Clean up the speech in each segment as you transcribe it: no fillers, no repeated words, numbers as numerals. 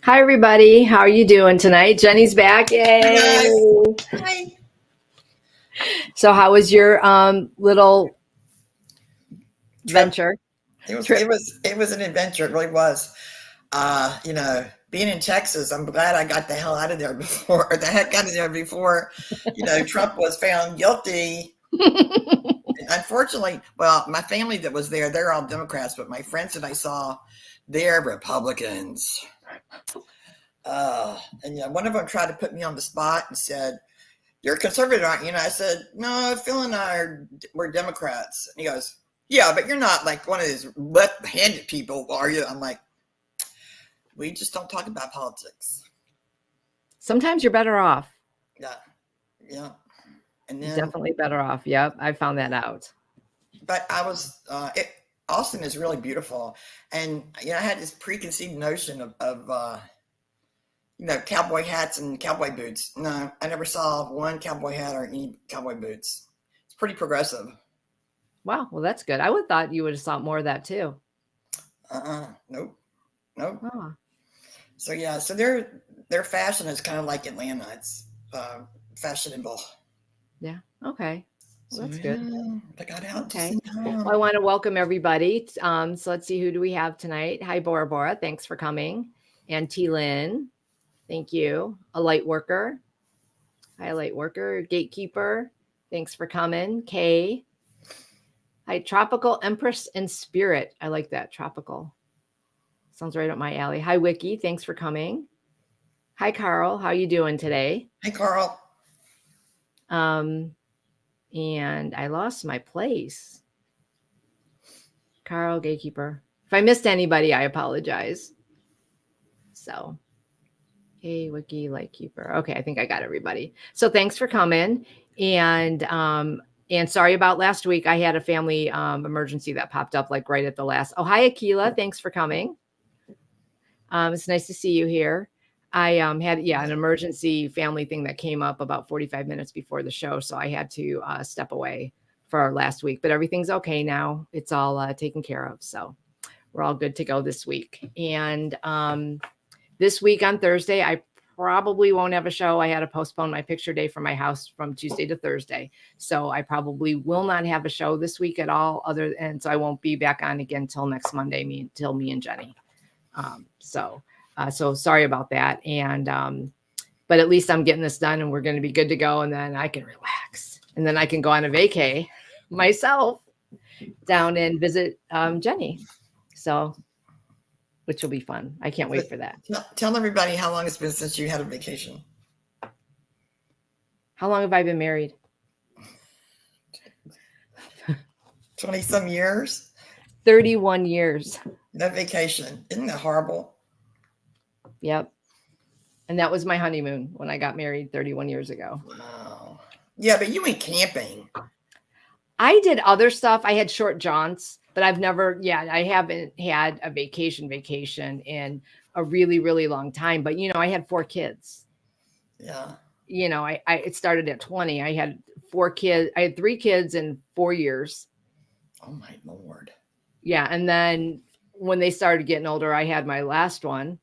Hi, everybody. How are you doing tonight? Jenny's back. Yay. Hi. So how was your little venture? It was Trip. it was an adventure. It really was. Being in Texas, I'm glad I got the hell out of there before, or the heck out of there before, Trump was found guilty. And unfortunately, well, my family that was there, they're all Democrats, but my friends that I saw, they're Republicans. One of them tried to put me on the spot and said, "You're a conservative, aren't you?" And I said, "No, Phil and we're Democrats." And he goes, "Yeah, but you're not like one of these left-handed people, are you?" I'm like, "We just don't talk about politics." Sometimes you're better off. Yeah, yeah. And then Definitely better off. Yep, I found that out. but I was Austin is really beautiful, and I had this preconceived notion of cowboy hats and cowboy boots. No, I never saw one cowboy hat or any cowboy boots. It's pretty progressive. Wow, well, that's good. I would have thought you would have saw more of that too. Nope. Oh. So their fashion is kind of like Atlanta. It's fashionable. Yeah. Okay. Well, that's good. I got out. Okay. Well, I want to welcome everybody. So let's see, who do we have tonight? Hi, Bora Bora. Thanks for coming. And T. Lynn. Thank you. A light worker. Hi, light worker. Gatekeeper. Thanks for coming. Kay. Hi, Tropical Empress and Spirit. I like that. Tropical. Sounds right up my alley. Hi, Wiki. Thanks for coming. Hi, Carl. How you doing today? Hi, Carl. And I lost my place. Carl, Gatekeeper. If I missed anybody, I apologize. So, hey, Wiki, Lightkeeper. Okay, I think I got everybody. So thanks for coming. And sorry about last week. I had a family emergency that popped up like right at the last. Oh, hi, Akila. Thanks for coming. It's nice to see you here. I had an emergency family thing that came up about 45 minutes before the show, so I had to step away for last week. But everything's okay now. It's all taken care of, so we're all good to go this week. And this week on Thursday, I probably won't have a show. I had to postpone my picture day for my house from Tuesday to Thursday, so I probably will not have a show this week at all. So I won't be back on again till next Monday. Me and Jenny. So sorry about that. And, but at least I'm getting this done and we're going to be good to go. And then I can relax and then I can go on a vacay myself down and visit Jenny. So, which will be fun. I can't wait for that. Tell everybody how long it's been since you had a vacation. How long have I been married? 20 some years. 31 years. No vacation. Isn't that horrible? Yep. And that was my honeymoon when I got married 31 years ago. Wow. Yeah, but you went camping. I did other stuff. I had short jaunts, but I haven't had a vacation in a really, really long time. But, I had 4 kids. Yeah. It started at 20. I had 4 kids. I had 3 kids in 4 years. Oh, my Lord. Yeah. And then when they started getting older, I had my last one.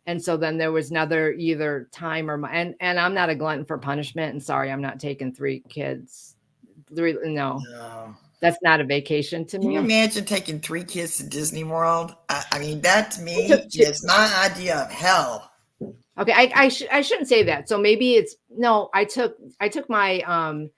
And so then there was another either time or and I'm not a glutton for punishment. And sorry, I'm not taking 3 kids. No. That's not a vacation to me. Can you imagine taking 3 kids to Disney World? I mean, that to me is my idea of hell. Okay, I shouldn't say that. So maybe I took my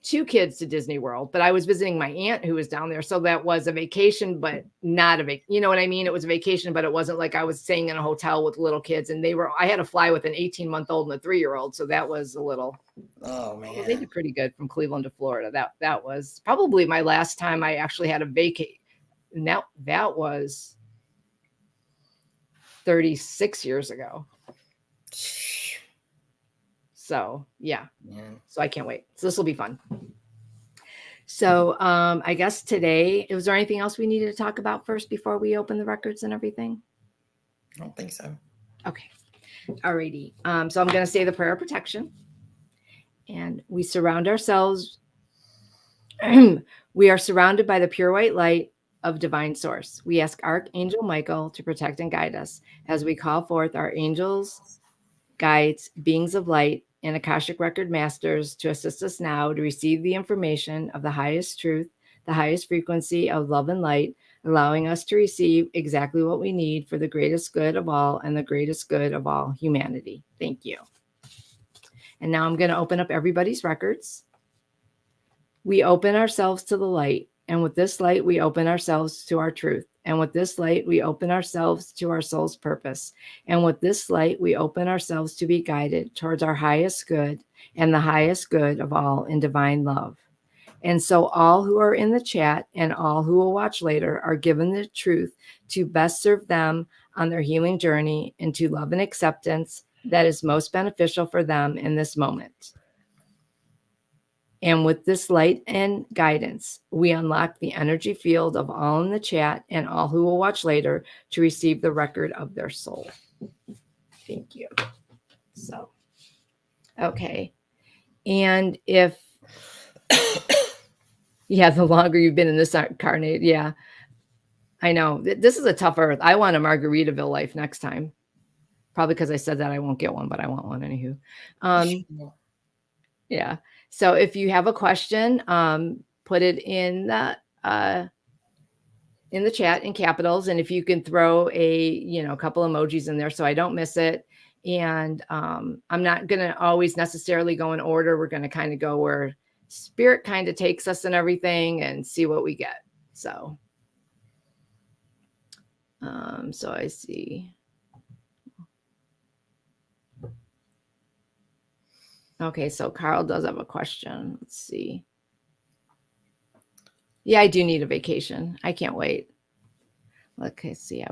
2 kids to Disney World, but I was visiting my aunt who was down there. So that was a vacation, but not you know what I mean? It was a vacation, but it wasn't like I was staying in a hotel with little kids and I had to fly with an 18-month-old and a 3-year-old. So that was a little, oh man, they did pretty good from Cleveland to Florida. That was probably my last time I actually had a vacay. Now that was 36 years ago. So yeah. So I can't wait. So this will be fun. So I guess today, was there anything else we needed to talk about first before we open the records and everything? I don't think so. Okay. Alrighty. So I'm going to say the prayer of protection. And we surround ourselves. We are surrounded by the pure white light of divine source. We ask Archangel Michael to protect and guide us as we call forth our angels, guides, beings of light, and Akashic record masters to assist us now to receive the information of the highest truth, the highest frequency of love and light, allowing us to receive exactly what we need for the greatest good of all and the greatest good of all humanity. Thank you. And now I'm going to open up everybody's records. We open ourselves to the light. And with this light, we open ourselves to our truth. And with this light, we open ourselves to our soul's purpose. And with this light, we open ourselves to be guided towards our highest good and the highest good of all in divine love. And so all who are in the chat and all who will watch later are given the truth to best serve them on their healing journey into love and acceptance that is most beneficial for them in this moment. And with this light and guidance, we unlock the energy field of all in the chat and all who will watch later to receive the record of their soul. Thank you. So, okay. And if, yeah, the longer you've been in this incarnate, yeah, I know. This is a tough earth. I want a Margaritaville life next time. Probably because I said that I won't get one, but I want one anywho. Yeah. So if you have a question, put it in the chat in capitals, and if you can throw a couple emojis in there so I don't miss it. And I'm not going to always necessarily go in order. We're going to kind of go where spirit kind of takes us and everything, and see what we get. So, so I see. Okay, so Carl does have a question. Let's see. Yeah, I do need a vacation. I can't wait. Okay, see.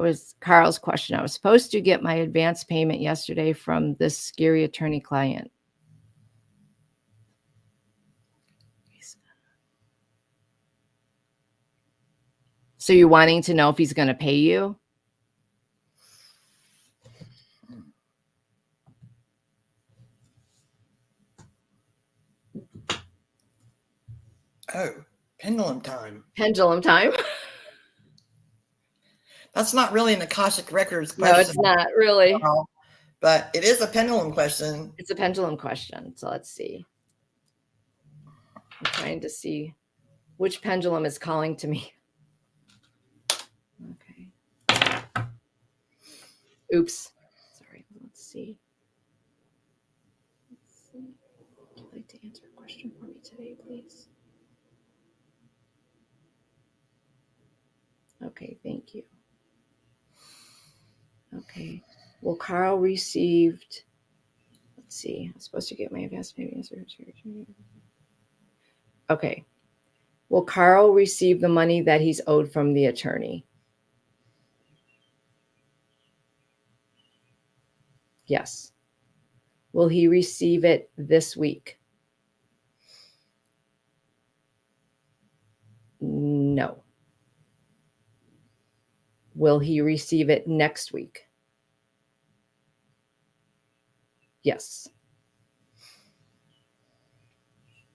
Carl's question. I was supposed to get my advance payment yesterday from this scary attorney client. So you're wanting to know if he's going to pay you? Oh, pendulum time. Pendulum time? That's not really an Akashic Records question. No, it's not really. But it is a pendulum question. It's a pendulum question. So let's see. I'm trying to see which pendulum is calling to me. Okay. Oops. Sorry. Let's see. Would you like to answer a question for me today, please? Okay, thank you. Okay. Well, Carl received, let's see, I'm supposed to get my advance payment. Okay. Well, Carl received the money that he's owed from the attorney. Yes. Will he receive it this week? No. Will he receive it next week? Yes.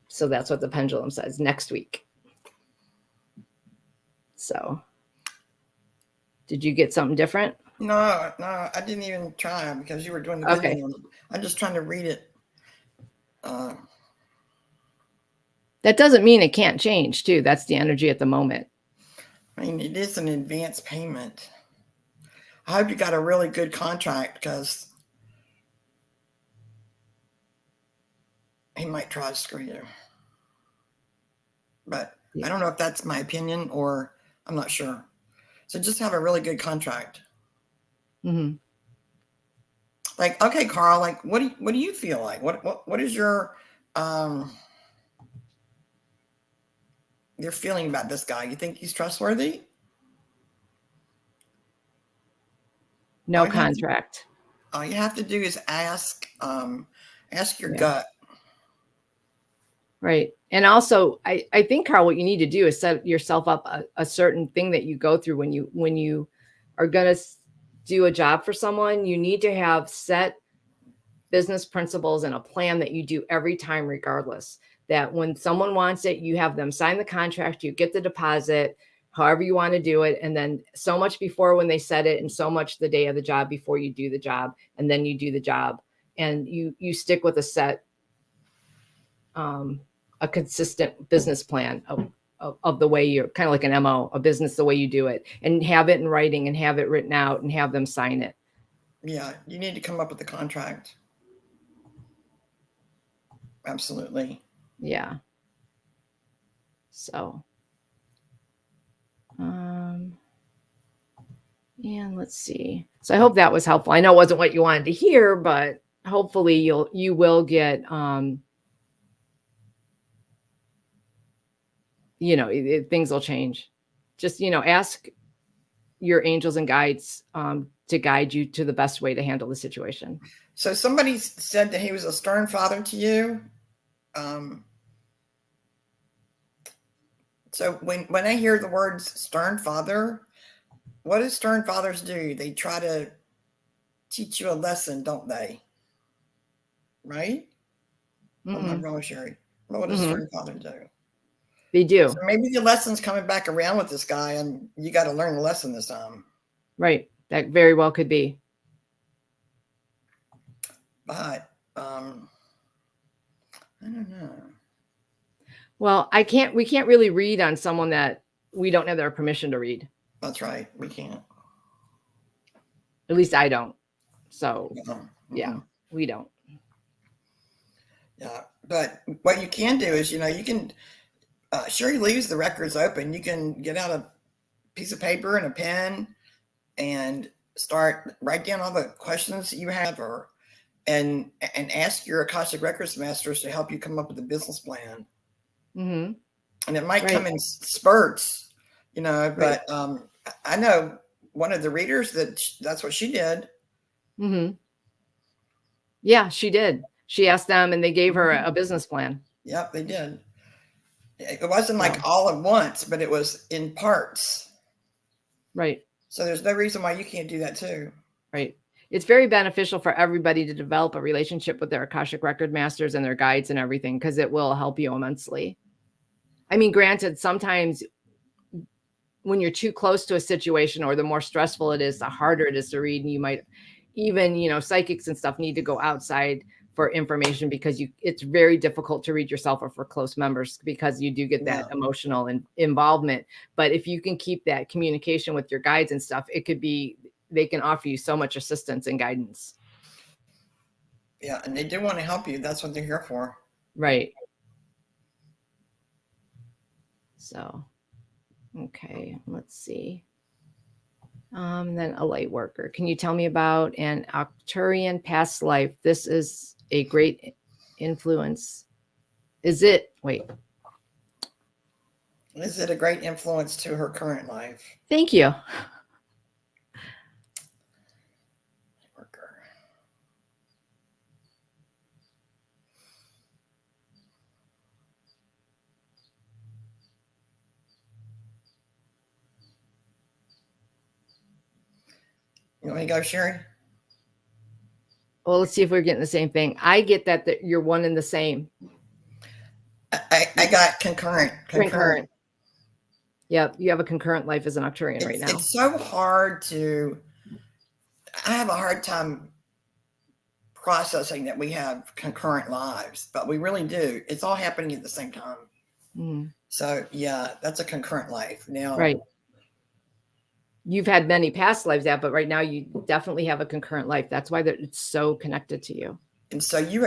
So that's what the pendulum says, next week. So, did you get something different? No, I didn't even try because you were doing the pendulum. Okay. I'm just trying to read it. That doesn't mean it can't change, too. That's the energy at the moment. I mean, it is an advance payment. I hope you got a really good contract because he might try to screw you. But yeah. I don't know if that's my opinion or I'm not sure. So just have a really good contract. Mm-hmm. Like, okay, Carl, like, what do you feel like? What is your feeling about this guy? You think he's trustworthy? No contract. All you have to do is ask your gut. Right. And also, I think, Carl, what you need to do is set yourself up a certain thing that you go through when you are going to do a job for someone. You need to have set business principles and a plan that you do every time, regardless. That when someone wants it, you have them sign the contract, you get the deposit, however you want to do it. And then so much before when they said it, and so much the day of the job before you do the job, and then you do the job, and you stick with a set, a consistent business plan of the way you're kind of like an MO, a business, the way you do it, and have it in writing and have it written out and have them sign it. Yeah, you need to come up with a contract. Absolutely. Yeah. So, and let's see. So I hope that was helpful. I know it wasn't what you wanted to hear, but hopefully you will get, things will change. Just, ask your angels and guides to guide you to the best way to handle the situation. So somebody said that he was a stern father to you. So when I hear the words stern father, what do stern fathers do? They try to teach you a lesson, don't they? Right? Mm-hmm. Oh my gosh, Cheri. What does stern father do? They do. So maybe the lesson's coming back around with this guy, and you got to learn the lesson this time. Right. That very well could be. But I don't know. Well, we can't really read on someone that we don't have their permission to read. That's right. We can't. At least I don't. So yeah, we don't. Yeah. But what you can do is, you can, Cheri leaves the records open. You can get out a piece of paper and a pen and write down all the questions that you have, and ask your Akashic Records masters to help you come up with a business plan. Mm-hmm. And it might come in spurts, but I know one of the readers that's what she did. Mm-hmm. Yeah, she did. She asked them and they gave her a business plan. Yep, they did. It wasn't like all at once, but it was in parts. Right. So there's no reason why you can't do that too. Right. It's very beneficial for everybody to develop a relationship with their Akashic Record masters and their guides and everything, because it will help you immensely. I mean, granted, sometimes when you're too close to a situation, or the more stressful it is, the harder it is to read. And you might even, psychics and stuff need to go outside for information, because it's very difficult to read yourself or for close members, because you do get that emotional involvement. But if you can keep that communication with your guides and stuff, they can offer you so much assistance and guidance. Yeah. And they do want to help you. That's what they're here for. Right. So, okay, let's see. Then a light worker. Can you tell me about an Arcturian past life? This is a great influence. Is it a great influence to her current life? Thank you. You want me to go, Cheri? Well, let's see if we're getting the same thing. I get that you're one and the same. I got concurrent. Yep, you have a concurrent life as an Arcturian right now. It's so hard I have a hard time processing that we have concurrent lives, but we really do. It's all happening at the same time. Mm. So yeah, that's a concurrent life now. Right. You've had many past lives but right now you definitely have a concurrent life. That's why it's so connected to you. And so you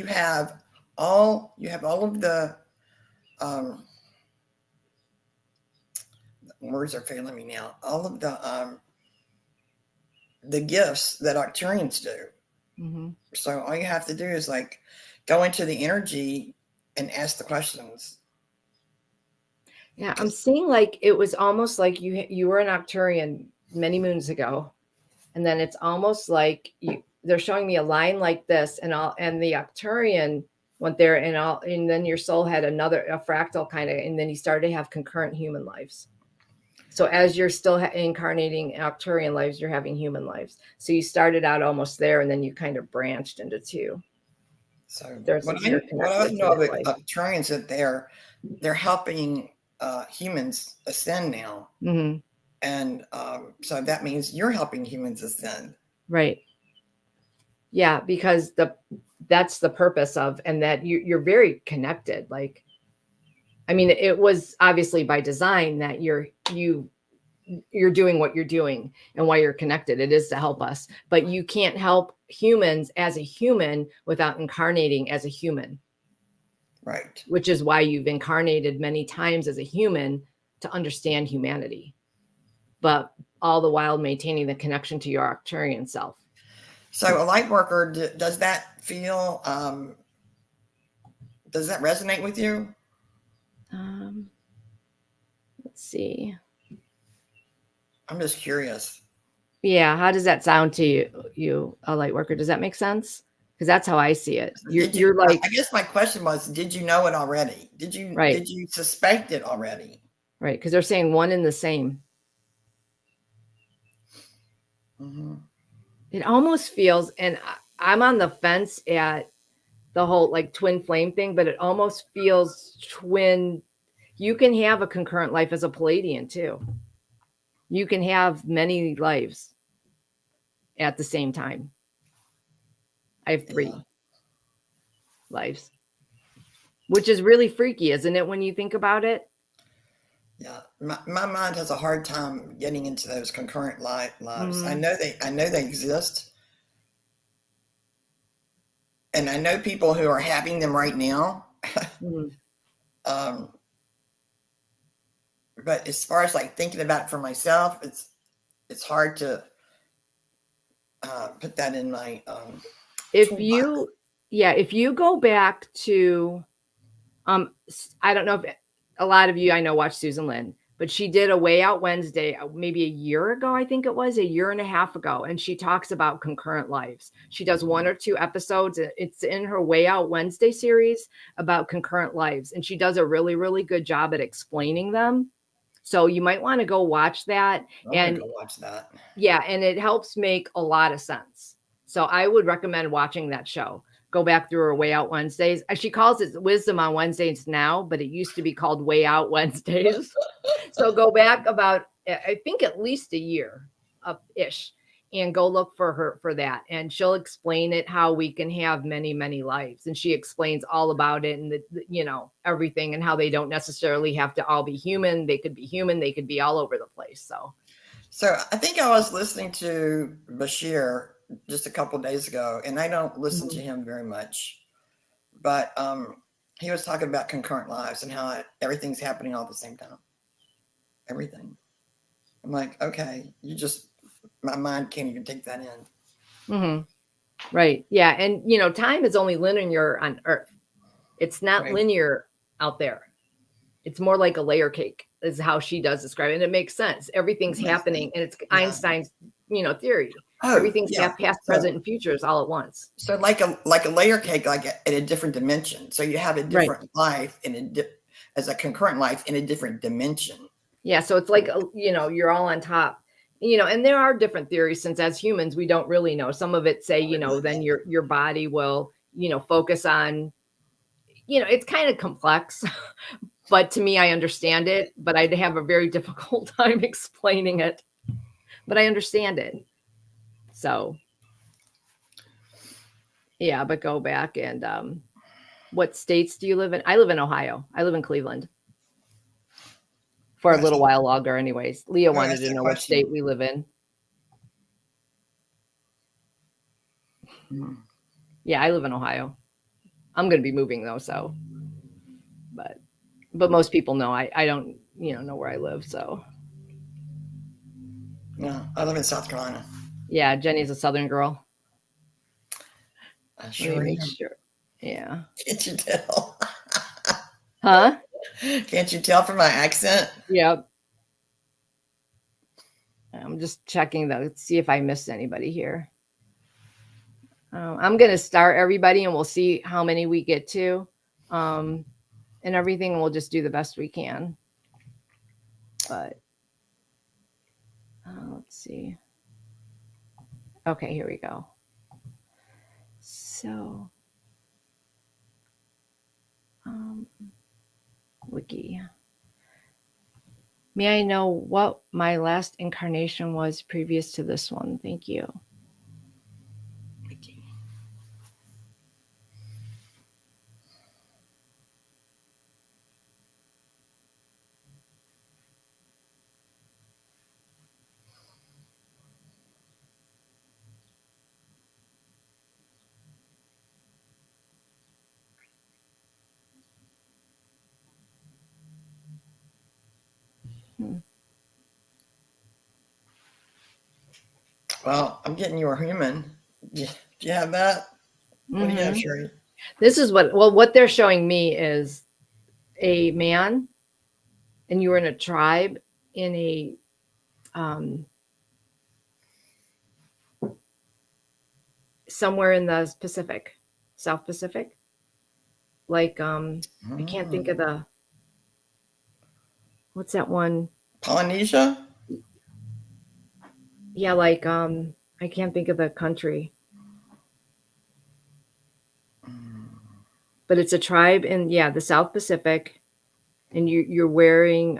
have all of the words are failing me now. All of the gifts that Arcturians do. Mm-hmm. So all you have to do is go into the energy and ask the questions. Yeah, I'm seeing it was almost like you were an Arcturian many moons ago, and then it's almost like they're showing me a line like this, and the Arcturian went there, and then your soul had a fractal kind of, and then you started to have concurrent human lives. So as you're still incarnating Arcturian lives, you're having human lives. So you started out almost there, and then you kind of branched into two. So what I know of Arcturians, that they're helping humans ascend now. Mm-hmm. And so that means you're helping humans ascend. Right. Yeah, because that's the purpose of, and that you're very connected. Like, I mean, it was obviously by design that you're doing what you're doing and why you're connected. It is to help us, but you can't help humans as a human without incarnating as a human. Right. Which is why you've incarnated many times as a human to understand humanity, but all the while maintaining the connection to your Arcturian self. So a light worker, does that feel, does that resonate with you? Let's see. I'm just curious. Yeah, how does that sound to you, a light worker? Does that make sense? Because that's how I see it. You're like, I guess my question was, did you know it already? Did you suspect it already? Right, because they're saying one and the same. Mm-hmm. It almost feels, and I'm on the fence at the whole like twin flame thing, but it almost feels twin. You can have a concurrent life as a Palladian too. You can have many lives at the same time. I have 3 lives, which is really freaky, isn't it, when you think about it? Yeah, my mind has a hard time getting into those concurrent lives. Mm-hmm. I know they exist, and I know people who are having them right now. Mm-hmm. But as far as like thinking about it for myself, it's hard to put that in my If toolbox. if you go back to, I don't know if a lot of you I know watch Susan Lynn, but she did a Way Out Wednesday maybe a year ago. I think it was a year and a half ago. And she talks about concurrent lives. She does 1 or 2 episodes. It's in her Way Out Wednesday series about concurrent lives. And she does a really, really good job at explaining them. So you might want to go watch that. I'm gonna go watch that. Yeah, and it helps make a lot of sense. So I would recommend watching that show. Go back through her Way Out Wednesdays. She calls it Wisdom on Wednesdays now, but it used to be called Way Out Wednesdays. So go back about, I think, at least a year ish, and go look for her for that. And she'll explain it, how we can have many, many lives. And she explains all about it, and everything, and how they don't necessarily have to all be human. They could be human. They could be all over the place. So I think I was listening to Bashir just a couple of days ago, and I don't listen to him very much, but he was talking about concurrent lives and how everything's happening all at the same time. Everything. I'm like, okay, my mind can't even take that in. Mm-hmm. Right. Yeah. And, time is only linear on Earth. It's not linear out there. It's more like a layer cake, is how she does describe it. And it makes sense. Everything's happening. And it's Einstein's, theory. Everything's past, present, and futures all at once. So like a layer cake, like in a different dimension. So you have a different life as a concurrent life in a different dimension. Yeah. So it's like, you're all on top, and there are different theories, since as humans, we don't really know. Some of it say, then your body will, focus on, it's kind of complex. But to me, I understand it, but I'd have a very difficult time explaining it. But I understand it. So, yeah, but go back and what states do you live in? I live in Ohio. I live in Cleveland. For a little while longer, anyways. Leah wanted to know what state we live in. Yeah, I live in Ohio. I'm going to be moving, though, so. But most people know I don't, know where I live, so. Yeah, I live in South Carolina. Yeah, Jenny's a Southern girl. Sure. Yeah. Can't you tell? Huh? Can't you tell from my accent? Yep. I'm just checking though, to see if I missed anybody here. I'm going to start everybody, and we'll see how many we get to, and everything. We'll just do the best we can. But let's see. Okay, here we go. So, wiki. May I know what my last incarnation was previous to this one? Thank you. Well, I'm getting you a human. Do you have that? What do you have, Mm-hmm. Cheri? This is what they're showing me is a man, and you were in a tribe in a um, somewhere in the Pacific, South Pacific. Like I can't think of the what's that one? Polynesia? Yeah, like I can't think of the country, but it's a tribe in the South Pacific, and you're wearing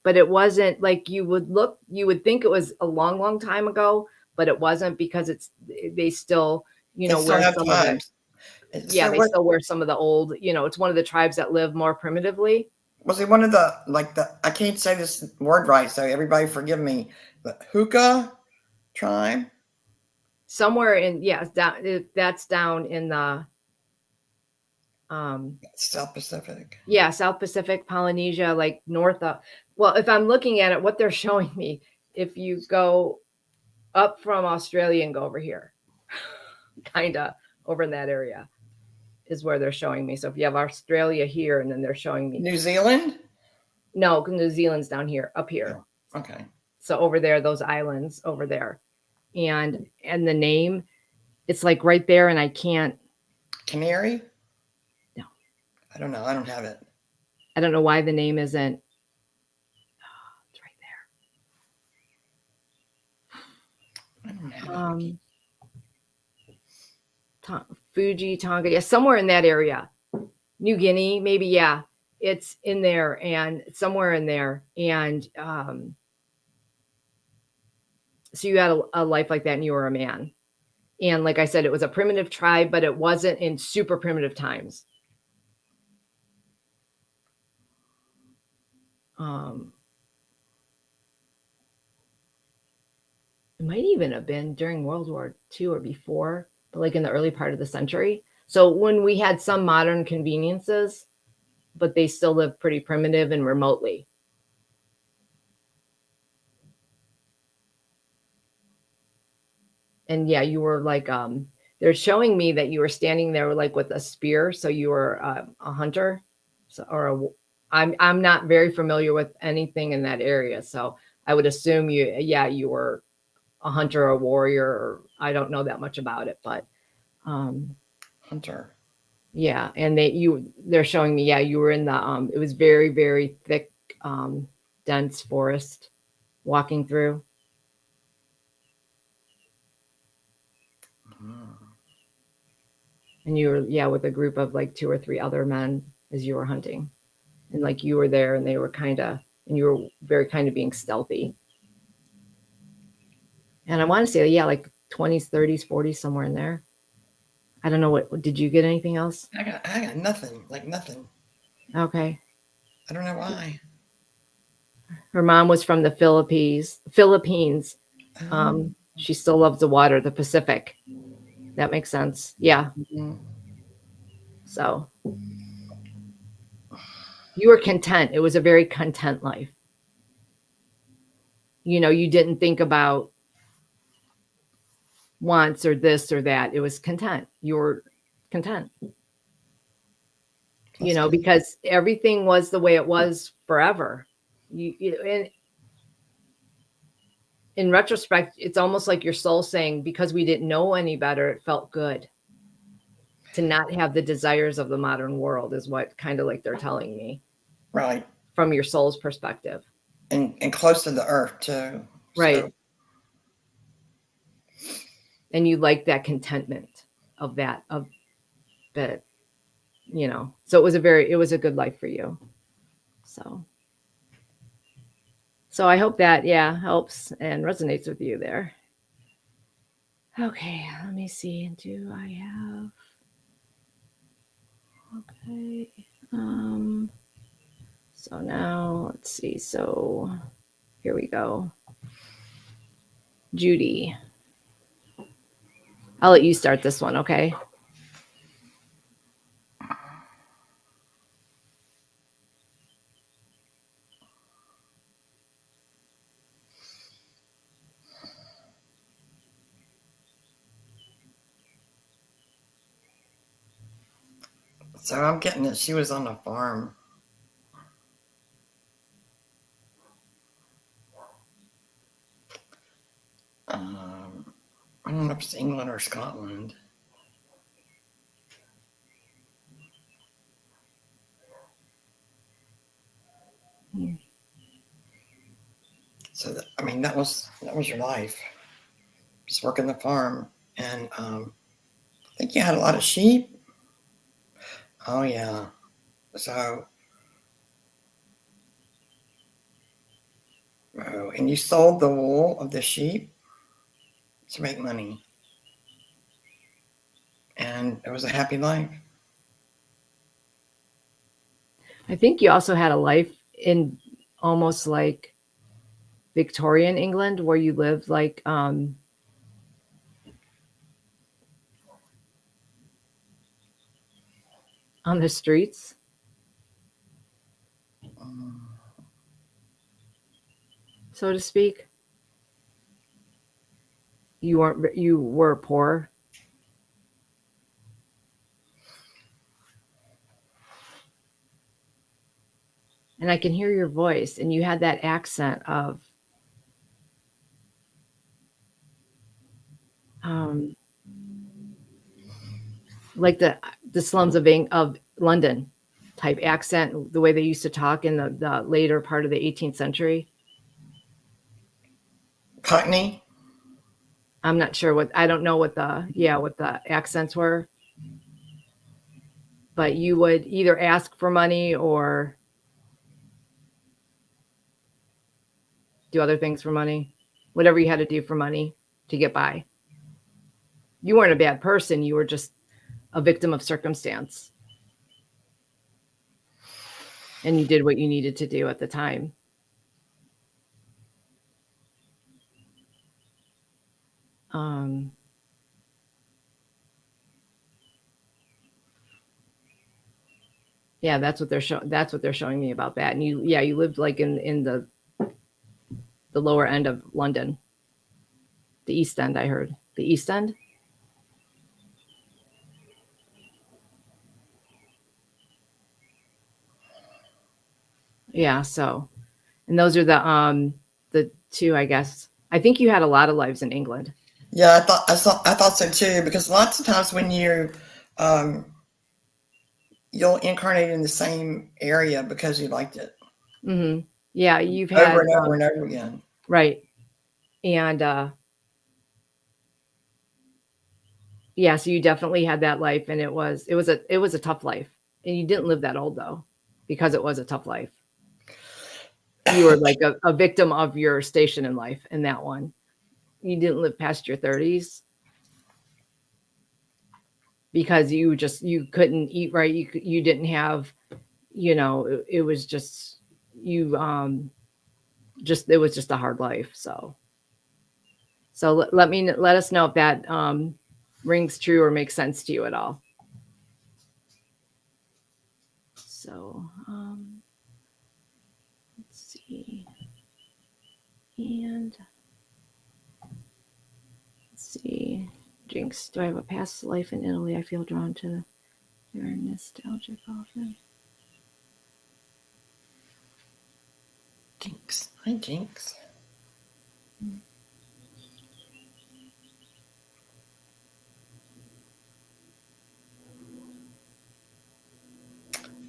but it wasn't like you would think it was a long time ago, but it wasn't because they still They still wear have some of the tribes. So they what still wear some of the old, it's one of the tribes that live more primitively. was it one of the like the I can't say this word right, so everybody forgive me. The hookah tribe? Somewhere in that's down in the South Pacific. South Pacific, Polynesia, like north of. Well, if I'm looking at it, what they're showing me, if you go up from Australia and go over here, kind of over in that area is where they're showing me. So if you have Australia here, and then they're showing me New Zealand? no, New Zealand's down here, up here. Oh, okay. So over there, those islands over there, and the name, it's like right there, and I can't. Canary? No, I don't know. I don't have it. I don't know why the name isn't. Oh, it's right there. I don't have it. Fuji, Tonga, yeah, somewhere in that area. New Guinea, maybe, yeah. It's in there, and somewhere in there. And so you had a life like that, and you were a man. And like I said, it was a primitive tribe, but it wasn't in super primitive times. It might even have been during World War II or before, but like in the early part of the century. So when we had some modern conveniences, but they still lived pretty primitive and remotely. And yeah, you were like they're showing me that you were standing there like with a spear, so you were a hunter. So I'm not very familiar with anything in that area, so I would assume you were a hunter or a warrior, or I don't know that much about it, but Hunter. yeah, and they're showing me, you were in the it was very, very thick, dense forest walking through. And you were, with a group of like 2 or 3 other men as you were hunting. And like you were there, and they were and you were very kind of being stealthy. And I want to say, like 20s, 30s, 40s, somewhere in there. I don't know what, did you get anything else? I got nothing, like nothing. Okay. I don't know why. Her mom was from the Philippines. She still loves the water, the Pacific. That makes sense. Yeah. Mm-hmm. So you were content. It was a very content life. You didn't think about wants or this or that. It was content. You were content. Because everything was the way it was forever. And in retrospect, it's almost like your soul saying, because we didn't know any better, it felt good to not have the desires of the modern world, is what kind of like they're telling me. Right. From your soul's perspective. And close to the earth too. Right. So. And you like that contentment of that, so it was a good life for you. So So I hope that, yeah, helps and resonates with you there. Okay, let me see. Do I have? Okay. So now let's see. So here we go. Judy. I'll let you start this one, okay? So I'm getting that she was on a farm. I don't know if it's England or Scotland. So that, I mean, that was your life, just working the farm, and I think you had a lot of sheep. Oh yeah. So, oh, and you sold the wool of the sheep to make money, and it was a happy life. I think you also had a life in almost like Victorian England where you lived like on the streets, so to speak. You were poor. And I can hear your voice and you had that accent of um like the slums of London type accent, the way they used to talk in the later part of the 18th century. Cockney. I'm not sure I don't know what the accents were, but you would either ask for money or do other things for money, whatever you had to do for money to get by. You weren't a bad person, you were just a victim of circumstance. And you did what you needed to do at the time. Um, yeah, that's what they're showing me about that. And you lived like in the lower end of London, the East End. I heard the East End. Yeah. So, and those are the two, I guess. I think you had a lot of lives in England. Yeah, I thought so too. Because lots of times when um, you'll incarnate in the same area because you liked it Mm-hmm. Yeah, you've over had and over and over again. right, and yeah, so you definitely had that life, and it was a tough life, and you didn't live that old though, because it was a tough life. You were like a victim of your station in life in that one. You didn't live past your 30s because you couldn't eat right. You didn't have, it was just you just it was just a hard life. So let us know if that rings true or makes sense to you at all. So let's see. And let's see. Jinx, do I have a past life in Italy? I feel drawn to their nostalgic often. Jinx. Hi, Jinx.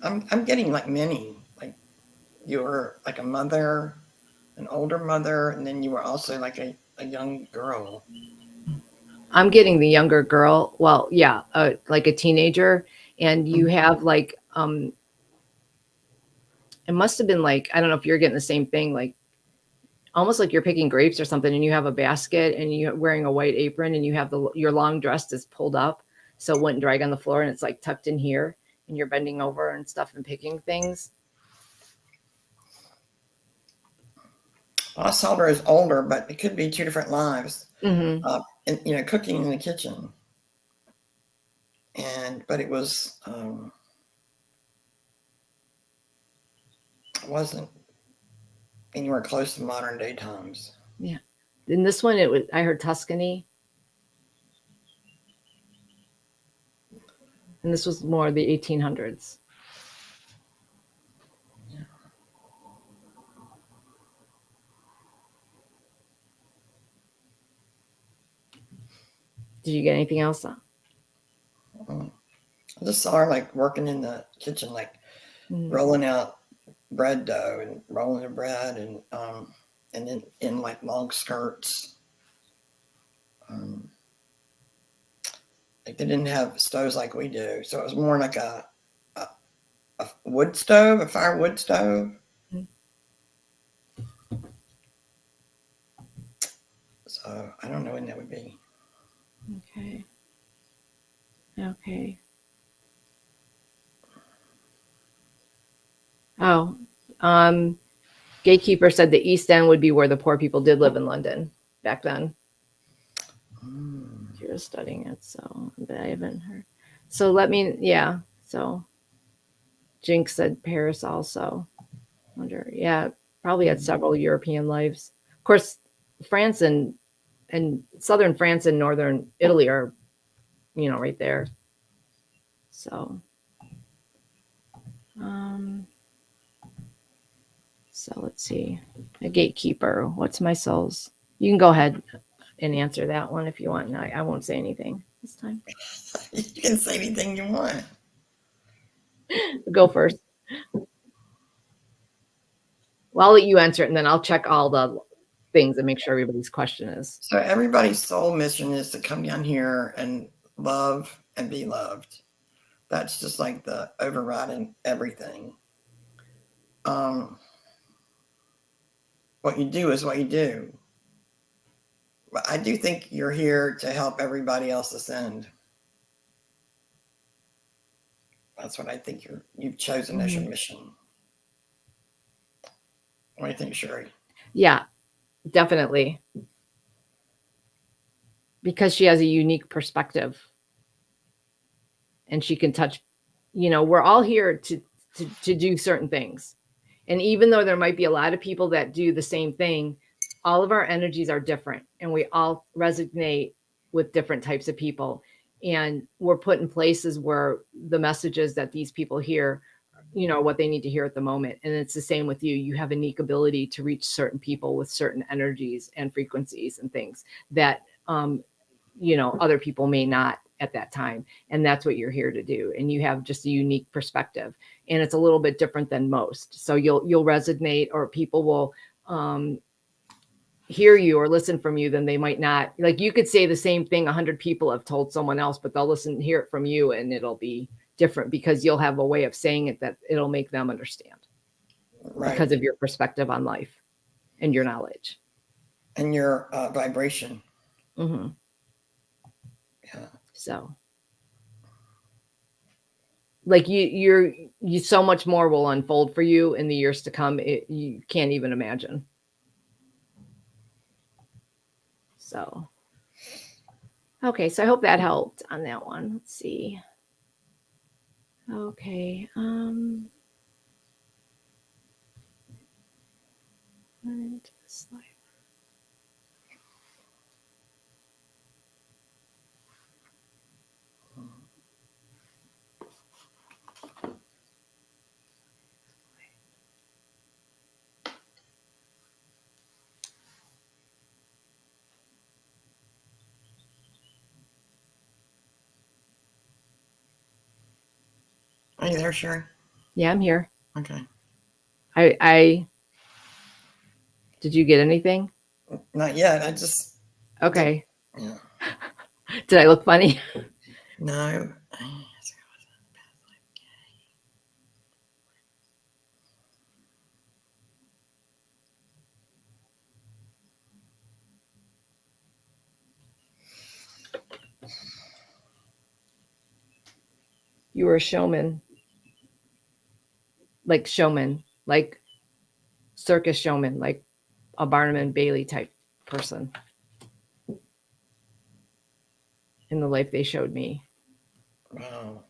I'm getting like many. Like you were like a mother, an older mother, and then you were also like a young girl. I'm getting the younger girl. Well, yeah, like a teenager, and you have like it must have been like I don't know if you're getting the same thing, like almost like you're picking grapes or something, and you have a basket and you're wearing a white apron and you have your long dress is pulled up so it wouldn't drag on the floor, and it's like tucked in here and you're bending over and stuff and picking things. I saw her as older, but it could be two different lives. Mm-hmm. And cooking in the kitchen, but it wasn't anywhere close to modern day times. Yeah. In this one, I heard Tuscany, and this was more the 1800s. Yeah. Did you get anything else? I just saw her like working in the kitchen, like rolling out bread dough and rolling the bread, and then in like long skirts. Like they didn't have stoves like we do, so it was more like a wood stove, a firewood stove. So I don't know when that would be. Okay. Okay. Oh, Gatekeeper said the East End would be where the poor people did live in London back then. You're studying it, so but I haven't heard. So So Jinx said Paris also. Wonder, yeah, probably had several European lives. Of course, France and southern France and northern Italy are, right there. So, so let's see. A gatekeeper. What's my soul's? You can go ahead and answer that one if you want. I won't say anything this time. You can say anything you want. Go first. Well, I'll let you answer it, and then I'll check all the things and make sure everybody's question is. So everybody's soul mission is to come down here and love and be loved. That's just like the overriding everything. What you do is what you do. But I do think you're here to help everybody else ascend. That's what I think you've chosen as your mission. What do you think, Cheri? Yeah, definitely. Because she has a unique perspective. And she can touch, we're all here to do certain things. And even though there might be a lot of people that do the same thing, all of our energies are different and we all resonate with different types of people. And we're put in places where the messages that these people hear, what they need to hear at the moment. And it's the same with you. You have a unique ability to reach certain people with certain energies and frequencies and things that, other people may not at that time. And that's what you're here to do. And you have just a unique perspective, and it's a little bit different than most. So you'll resonate, or people will hear you or listen from you, then they might not. Like you could say the same thing 100 people have told someone else, but they'll hear it from you, and it'll be different because you'll have a way of saying it that it'll make them understand. Right. Because of your perspective on life and your knowledge. And your vibration. Mm-hmm. Yeah. So like you so much more will unfold for you in the years to come. You can't even imagine. So, okay. So I hope that helped on that one. Let's see. Okay. Into this slide. Are you there, Cheri? Yeah, I'm here. Okay. I did you get anything? Not yet. I just. Okay. Yeah. Did I look funny? No. You were a showman, like circus showman, like a Barnum and Bailey type person in the life they showed me. Wow.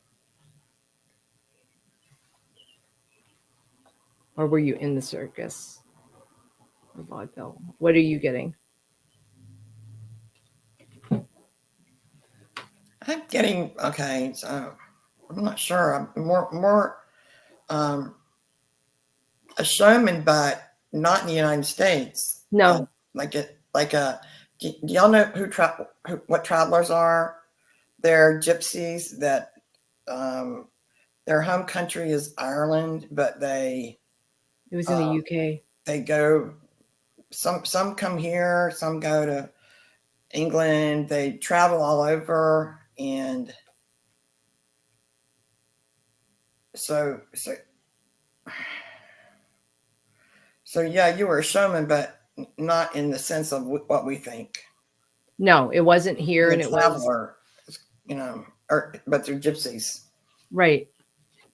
Or were you in the circus or vaudeville? What are you getting? I'm getting okay. So I'm not sure. I'm more um, a showman, but not in the United States. No. Like it, like a. Do y'all know what travelers are? They're gypsies that um, their home country is Ireland, but It was in the UK. they go. Some come here, some go to England. They travel all over, and so so so yeah, you were a showman, but not in the sense of what we think. No, it wasn't here, You're and a it was traveler, but they're gypsies. right.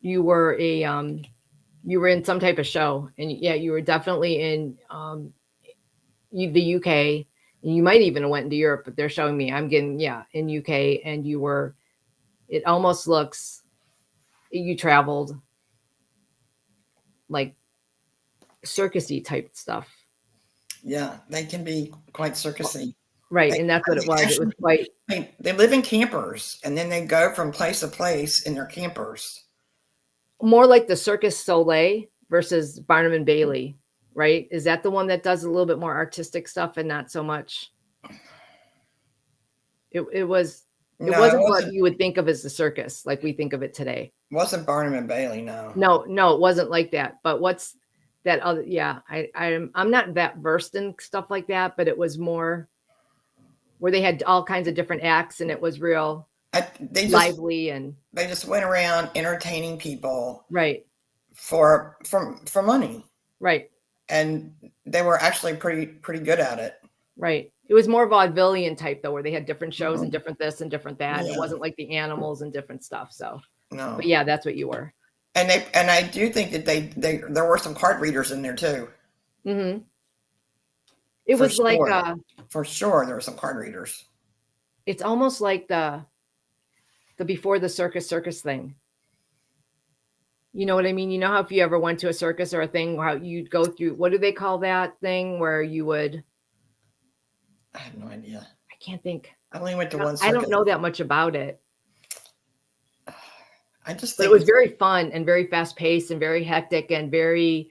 You were you were in some type of show, and yeah, you were definitely in the UK. And you might even have went into Europe, but they're showing me I'm getting in UK, and you were. It almost looks you traveled like circusy type stuff. Yeah, they can be quite circusy. Right, They, and that's what it was. It was actually, quite they live in campers, and then they go from place to place in their campers. more like the Circus Soleil versus Barnum and Bailey, right? Is that the one that does a little bit more artistic stuff and not so much? It was it No, it wasn't what you would think of as the circus, like we think of it today. wasn't Barnum and Bailey. No. No, it wasn't like that. But what's that other? Yeah, I'm not that versed in stuff like that, but it was more where they had all kinds of different acts, and it was real lively and they just went around entertaining people right, for money, right, and they were actually pretty good at it. right. It was more vaudevillian type though, where they had different shows and Mhm. different this and different that. Yeah. It wasn't like the animals and different stuff. So, No. but yeah, that's what you were. And I do think that there were some card readers in there too. Mm-hmm. It For was like sure. For sure there were some card readers. it's almost like the before the circus thing. You know what I mean? You know how if you ever went to a circus or a thing, how you'd go through, what do they call that thing where you would? I have no idea. I can't think. I only went to one circus. I don't know that much about it. I just But think it was very fun and very fast paced and very hectic and very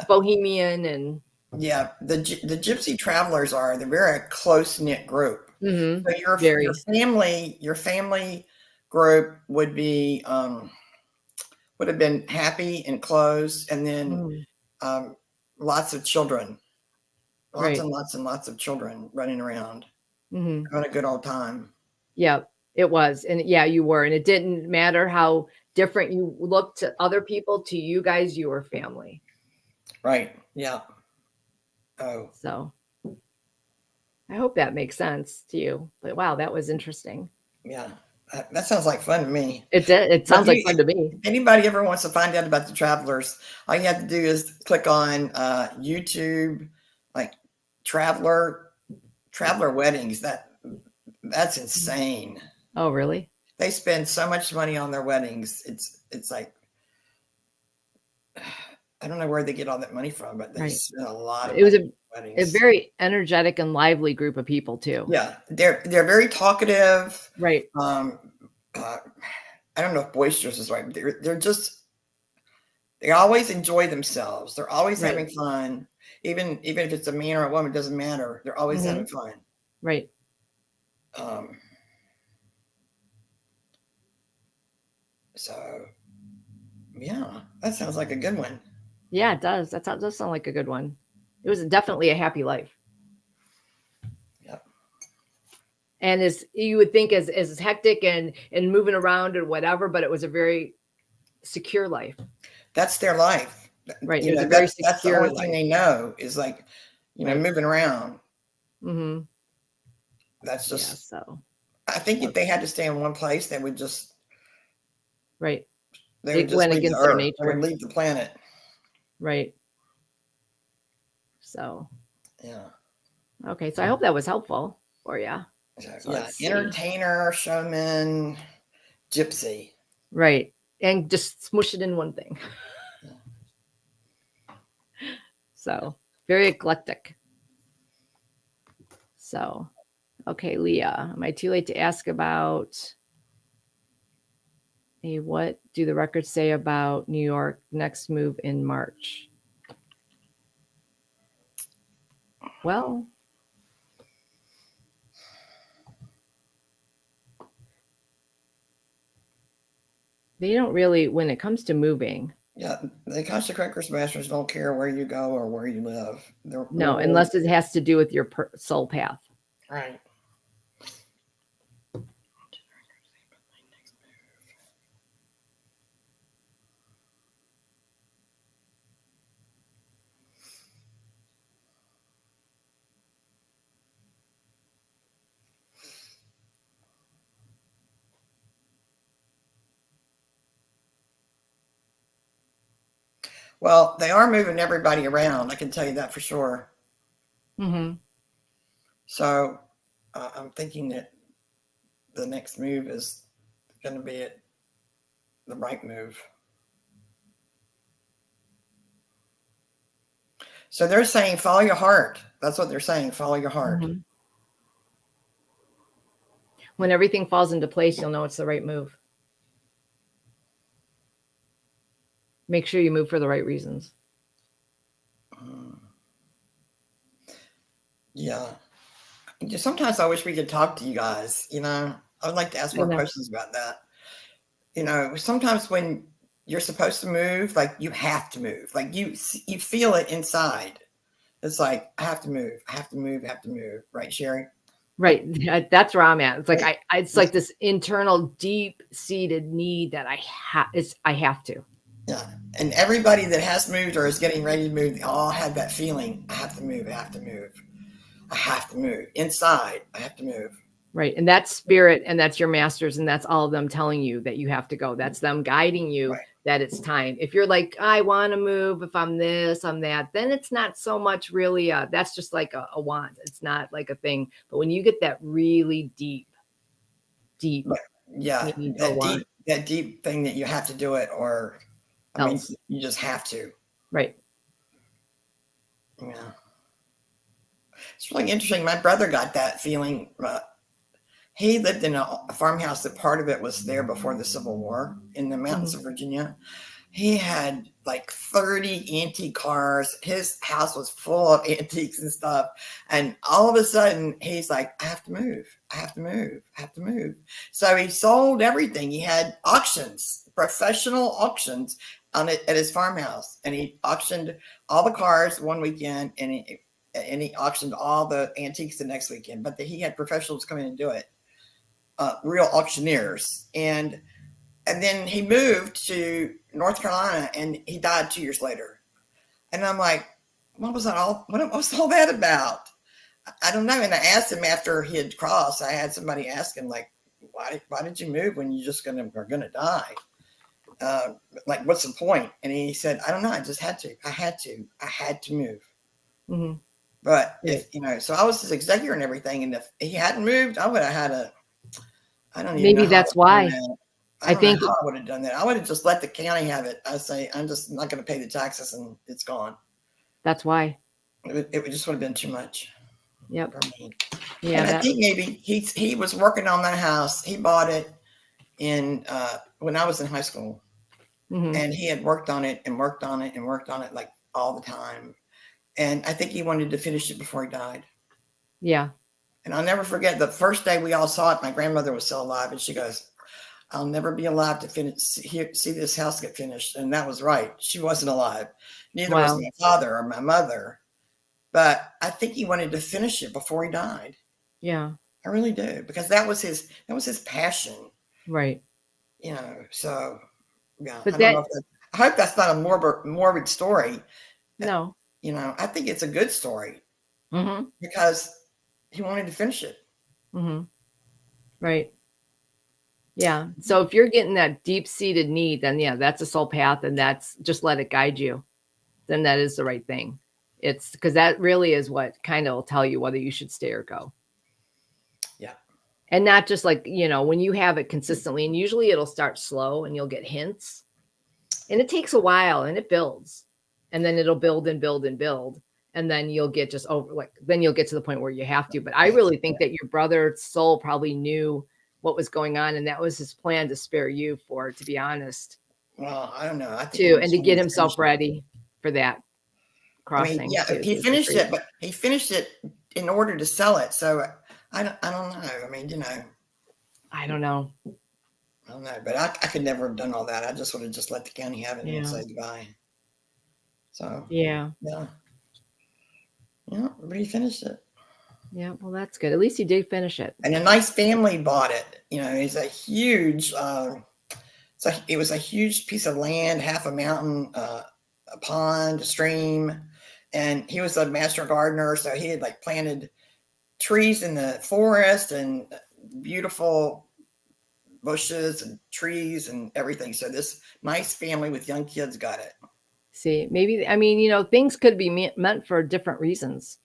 bohemian and yeah, the gypsy travelers they're very close knit group. mm-hmm. So your family group would be would have been happy and close, and then lots of children, lots and lots of children running around, having a good old time. Yeah, it was, and yeah, you were, and it didn't matter how different you looked to other people. To you guys, you were family. Right. Yeah. Oh. So I hope that makes sense to you. But wow, that was interesting. Yeah. That sounds like fun to me. It did. It sounds like fun to me. If anybody ever wants to find out about the travelers, all you have to do is click on YouTube, like traveler weddings. That's insane. Oh, really? They spend so much money on their weddings. It's like I don't know where they get all that money from, but they spend a lot of money on weddings. A very energetic and lively group of people too. Yeah, they're very talkative. Right. I don't know if boisterous is right. They always enjoy themselves. They're always having fun. Even if it's a man or a woman, it doesn't matter. They're always having fun. Right. So yeah, that sounds like a good one. Yeah, it does. That does sound like a good one. It was definitely a happy life. Yep. And as you would think as hectic and moving around and whatever, but it was a very secure life. That's their life. Right. That's the only thing they know is like, moving around. Mm-hmm. That's just, so I think if they had to stay in one place, they would just Right. They It would just went leave the against their Earth. They would nature. leave the planet. Right. So, Yeah. okay. So I hope that was helpful for you. So Yeah. Entertainer, showman, gypsy. Right. And just smush it in one thing. So very eclectic. So, okay, Leah, am I too late to ask about what do the records say about New York next move in March? Well, they don't really, when it comes to moving. Yeah, the Akashic Records Masters don't care where you go or where you live. No, unless it has to do with your soul path. Right. Well, they are moving everybody around. I can tell you that for sure. Mm-hmm. So I'm thinking that the next move is going to be the right move. So they're saying follow your heart. That's what they're saying. Follow your heart. Mm-hmm. When everything falls into place, you'll know it's the right move. Make sure you move for the right reasons. Yeah. Sometimes I wish we could talk to you guys. I would like to ask more questions about that. Sometimes when you're supposed to move, like you have to move, like you feel it inside. It's like, I have to move. I have to move. I have to move. Right, Cheri? Right. That's where I'm at. It's like, it's like this internal deep seated need that I have to. Yeah. And everybody that has moved or is getting ready to move, they all have that feeling. I have to move. I have to move. I have to move. Inside, I have to move. Right. And that's spirit, and that's your masters, and that's all of them telling you that you have to go. That's them guiding you that it's time. If you're like, I want to move, if I'm this, I'm that, then it's not so much really, that's just like a want. It's not like a thing. But when you get that really deep, yeah, that deep thing that you have to do it, or I mean, you just have to. Right. Yeah. It's really interesting. My brother got that feeling. He lived in a farmhouse that part of it was there before the Civil War in the mountains of Virginia. He had like 30 antique cars. His house was full of antiques and stuff. And all of a sudden, he's like, I have to move. I have to move. I have to move. So he sold everything. He had auctions, professional auctions at his farmhouse. And he auctioned all the cars one weekend, and he auctioned all the antiques the next weekend. But he had professionals come in and do it. Real auctioneers. And then he moved to North Carolina, and he died 2 years later. And I'm like, what was all that about? I don't know. And I asked him after he had crossed. I had somebody ask him, like, why did you move when you just are gonna die? Like, what's the point? And he said, I don't know. I just had to. I had to move. Mm-hmm. But if so I was his executor and everything. And if he hadn't moved, I would have had I don't even know. Maybe that's why. I think I would have done that. I would have just let the county have it. I say, I'm just not going to pay the taxes, and it's gone. That's why. It just would have been too much. Yep. For me. Yeah. And I think maybe he was working on that house. He bought it when I was in high school, and he had worked on it and worked on it and worked on it like all the time. And I think he wanted to finish it before he died. Yeah. And I'll never forget the first day we all saw it. My grandmother was still alive, and she goes, I'll never be alive to see this house get finished. And that was right. She wasn't alive. Neither was my father or my mother. But I think he wanted to finish it before he died. Yeah. I really do. Because that was his passion. Right. So yeah. But I hope that's not a morbid story. No. I think it's a good story. Because he wanted to finish it. Right. Yeah. So if you're getting that deep-seated need, then yeah, that's a soul path, and that's just let it guide you. Then that is the right thing. It's because that really is what kind of will tell you whether you should stay or go. Yeah. And not just like, when you have it consistently, and usually it'll start slow and you'll get hints. And it takes a while and it builds. And then it'll build and build and build. And then you'll get just over then you'll get to the point where you have to. But I really think that your brother's soul probably knew what was going on, and that was his plan to spare you for, to be honest. Well, I don't know. I think To get himself ready for that crossing. yeah, he finished it, but he finished it in order to sell it. So I don't know. I mean, I don't know. I don't know, but I could never have done all that. I just would have just let the county have it and say goodbye. So yeah, but he finished it. Yeah, well, that's good. At least he did finish it. And a nice family bought it. It's a huge. So it was a huge piece of land, half a mountain, a pond, a stream, and he was a master gardener. So he had planted trees in the forest and beautiful bushes and trees and everything. So this nice family with young kids got it. See, maybe, things could be meant for different reasons.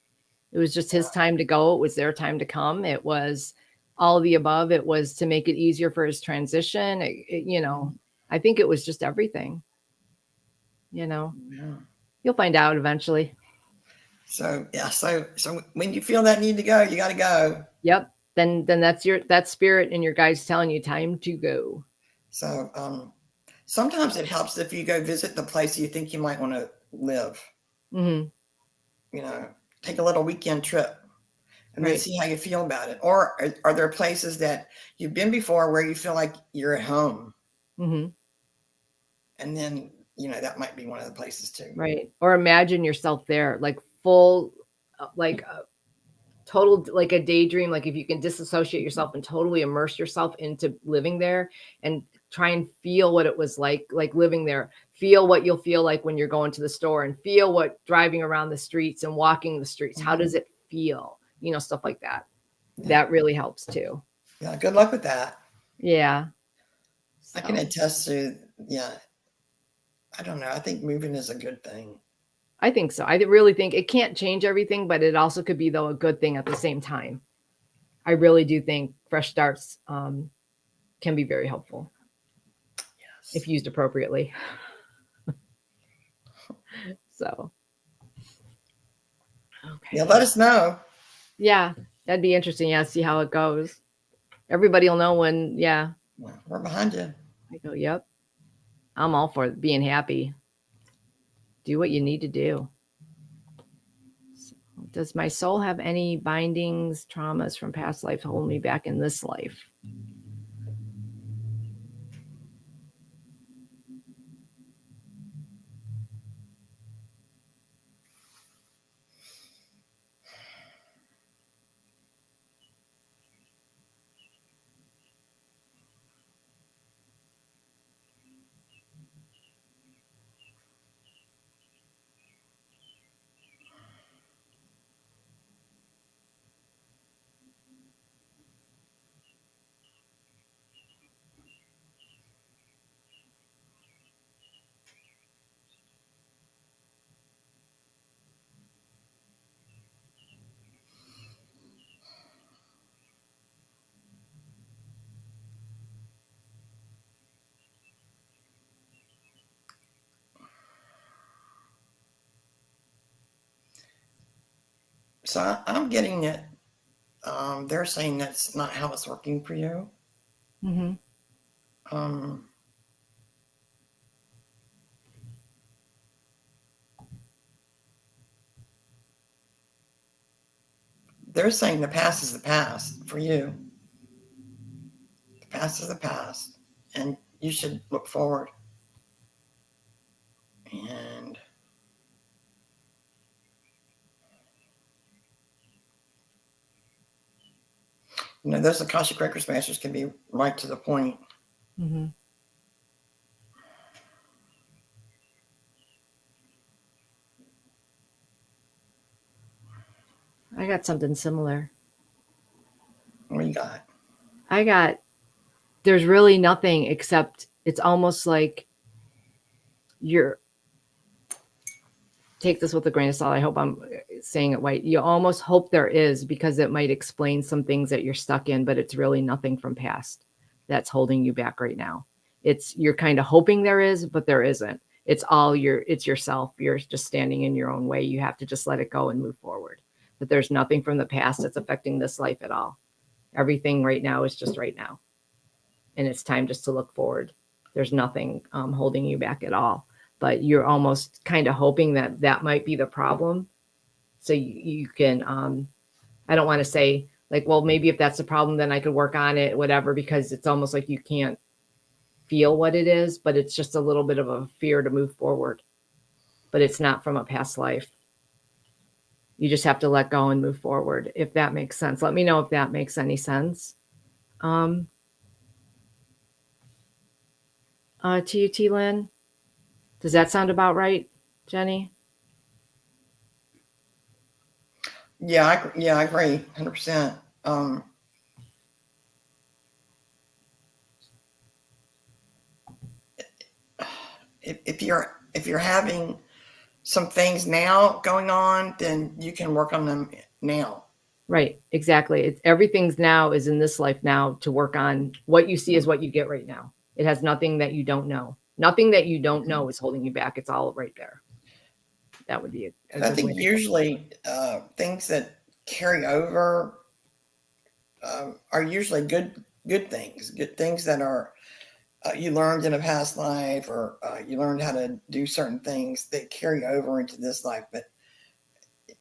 It was just his time to go. It was their time to come. It was all of the above. It was to make it easier for his transition. I think it was just everything, Yeah. You'll find out eventually. So, yeah. So when you feel that need to go, you got to go. Yep. Then that's spirit and your guides telling you time to go. So, sometimes it helps if you go visit the place you think you might want to live. Mm-hmm. Take a little weekend trip and then see how you feel about it. Or are there places that you've been before where you feel like you're at home? Mm-hmm. And then, that might be one of the places too. Right. Or imagine yourself there, full, total, a daydream. If you can disassociate yourself and totally immerse yourself into living there and try and feel what it was like living there, feel what you'll feel like when you're going to the store, and feel what driving around the streets and walking the streets. Mm-hmm. How does it feel? Stuff like that. Yeah. That really helps too. Yeah. Good luck with that. Yeah. I can attest to, I don't know. I think moving is a good thing. I think so. I really think it can't change everything, but it also could be, though, a good thing at the same time. I really do think fresh starts can be very helpful. Yes. If used appropriately. So. Okay. Yeah, let us know. Yeah, that'd be interesting. Yeah, see how it goes. Everybody will know when, we're behind you. I go, yep. I'm all for being happy. Do what you need to do. So, does my soul have any bindings, traumas from past life hold me back in this life? So I'm getting it. They're saying that's not how it's working for you. Mm-hmm. They're saying the past is the past for you. The past is the past, and you should look forward. And those Akashic Records masters can be right to the point. Mm-hmm. I got something similar. What do you got? I got there's really nothing except it's almost like you're, take this with a grain of salt. I hope I'm saying it right. You almost hope there is, because it might explain some things that you're stuck in, but it's really nothing from past that's holding you back right now. It's, you're kind of hoping there is, but there isn't. It's all it's yourself. You're just standing in your own way. You have to just let it go and move forward. But there's nothing from the past that's affecting this life at all. Everything right now is just right now. And it's time just to look forward. There's nothing holding you back at all. But you're almost kind of hoping that that might be the problem. So you can, I don't want to say like, well, maybe if that's the problem, then I could work on it, whatever, because it's almost like you can't feel what it is, but it's just a little bit of a fear to move forward. But it's not from a past life. You just have to let go and move forward, if that makes sense. Let me know if that makes any sense. To you, T. Lynn. Does that sound about right, Jenny? Yeah, I agree, 100%. If you're having some things now going on, then you can work on them now. Right, exactly. It's, everything's now is in this life now to work on. What you see is what you get right now. It has nothing that you don't know. Nothing that you don't know is holding you back. It's all right there. That would be a I good think way to usually things that carry over are usually good things that are you learned in a past life, or you learned how to do certain things that carry over into this life. But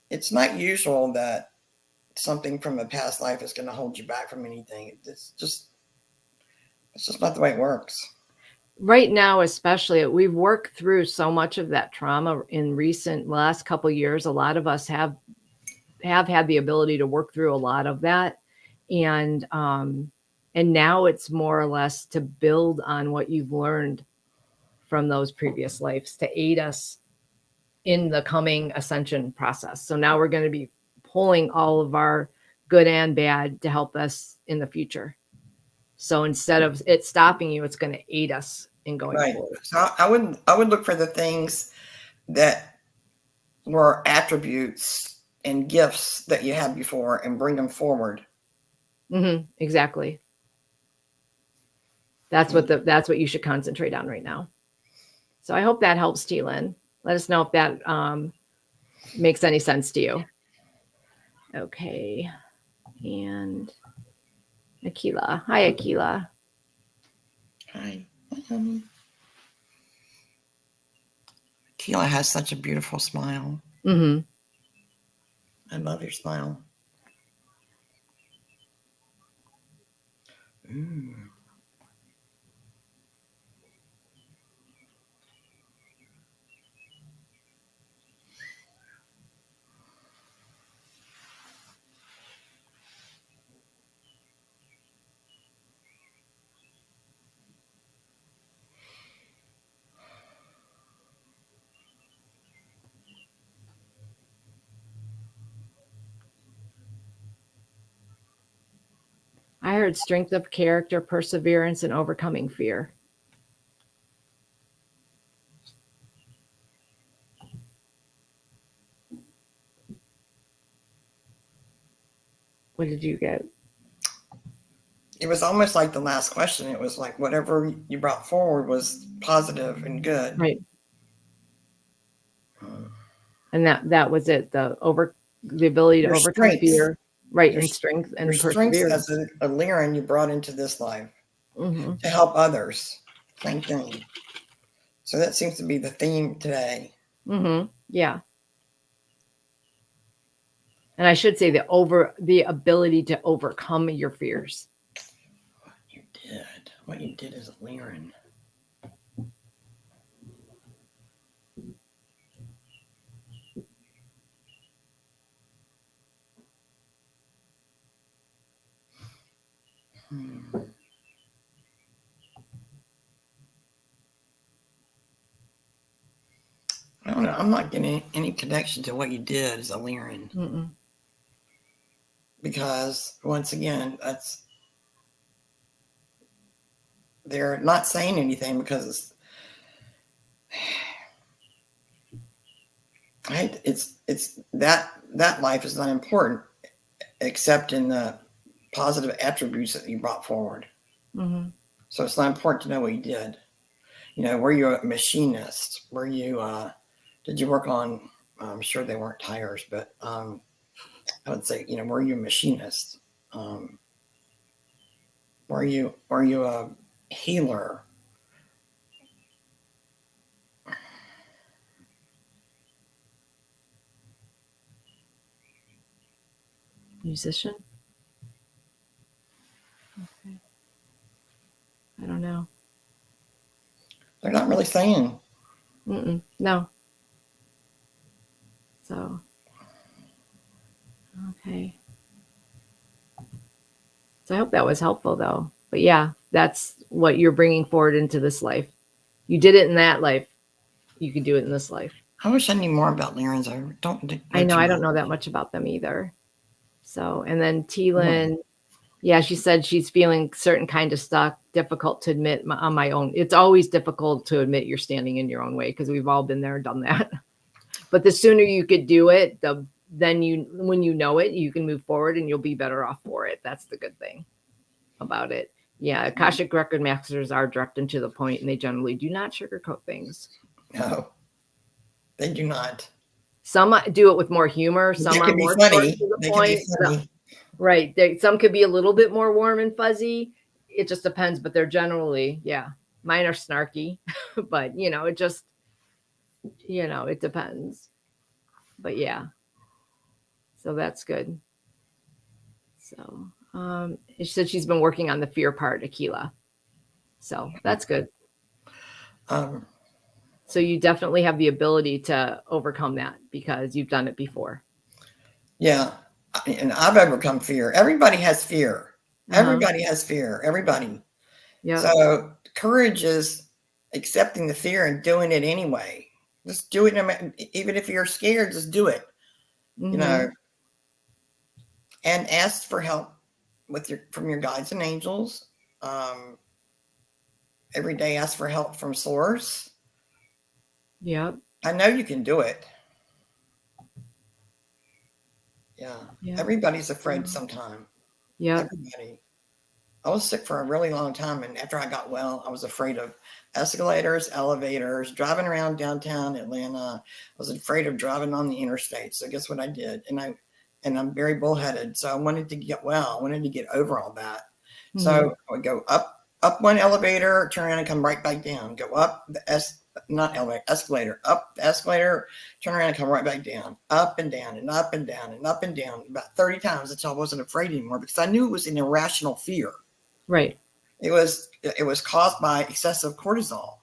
it's not usual that something from a past life is going to hold you back from anything. It's just not the way it works. right now, especially. We've worked through so much of that trauma in recent last couple of years. A lot of us have had the ability to work through a lot of that, and now it's more or less to build on what you've learned from those previous lives to aid us in the coming ascension process. So now we're going to be pulling all of our good and bad to help us in the future. So instead of it stopping you, it's going to aid us in going Right. forward. So I would look for the things that were attributes and gifts that you had before and bring them forward. Exactly. That's what you should concentrate on right now. So I hope that helps, T. Lynn. Let us know if that makes any sense to you. Okay. And Akila. Hi, Akila. Hi. Keela has such a beautiful smile. Mm-hmm. I love your smile. Ooh. I heard strength of character, perseverance, and overcoming fear. What did you get? It was almost like the last question. It was like whatever you brought forward was positive and good. Right. And that was it. The ability to Your overcome strengths. fear, right, Your, and strength and your strengths perseverance. as a Lyran you brought into this life Mm-hmm. to help others. Same thing. So that seems to be the theme today. Mm-hmm. Yeah. And I should say the ability to overcome your fears. What you did as a Lyran. I don't know. I'm not getting any connection to what you did as a Lyran. Mm-mm. Because once again, that's they're not saying anything because it's that life is not important except in the positive attributes that you brought forward. Mm-hmm. So it's not important to know what you did. Were you a machinist? Were you did you work on? I'm sure they weren't tires, but I would say, were you a machinist? Were you a healer? Musician? Okay. I don't know. They're not really saying. No. So, okay. So I hope that was helpful, though. But yeah, that's what you're bringing forward into this life. You did it in that life. You can do it in this life. I wish I knew more about Lyrans. I know I don't know that much about them either. So, and then Teelan, yeah, she said she's feeling certain kind of stuck, difficult to admit on my own. It's always difficult to admit you're standing in your own way because we've all been there and done that. But the sooner you could do it, when you know it, you can move forward and you'll be better off for it. That's the good thing about it. Yeah, Akashic record masters are direct and to the point, and they generally do not sugarcoat things. No, they do not. Some do it with more humor. Some are more funny. to the They point. can be funny. Right. Some could be a little bit more warm and fuzzy. It just depends, but they're generally, yeah. Mine are snarky, but it just, it depends. But yeah. So that's good. So, she said she's been working on the fear part, Aquila. So that's good. So you definitely have the ability to overcome that because you've done it before. Yeah. And I've overcome fear. Everybody has fear. Everybody has fear. Everybody. Yeah. So courage is accepting the fear and doing it anyway. Just do it. Even if you're scared, just do it. And ask for help from your guides and angels. Every day ask for help from source. Yeah. I know you can do it. Yeah. Everybody's afraid sometime. Yeah. Everybody. I was sick for a really long time, and after I got well, I was afraid of escalators, elevators, driving around downtown Atlanta. I was afraid of driving on the interstate. So guess what I did? And I'm very bullheaded. So I wanted to get well. I wanted to get over all that. So I would go up one elevator, turn around and come right back down. Go up the escalator, up the escalator, turn around and come right back down, up and down and up and down and up and down about 30 times until I wasn't afraid anymore because I knew it was an irrational fear. Right. It was caused by excessive cortisol.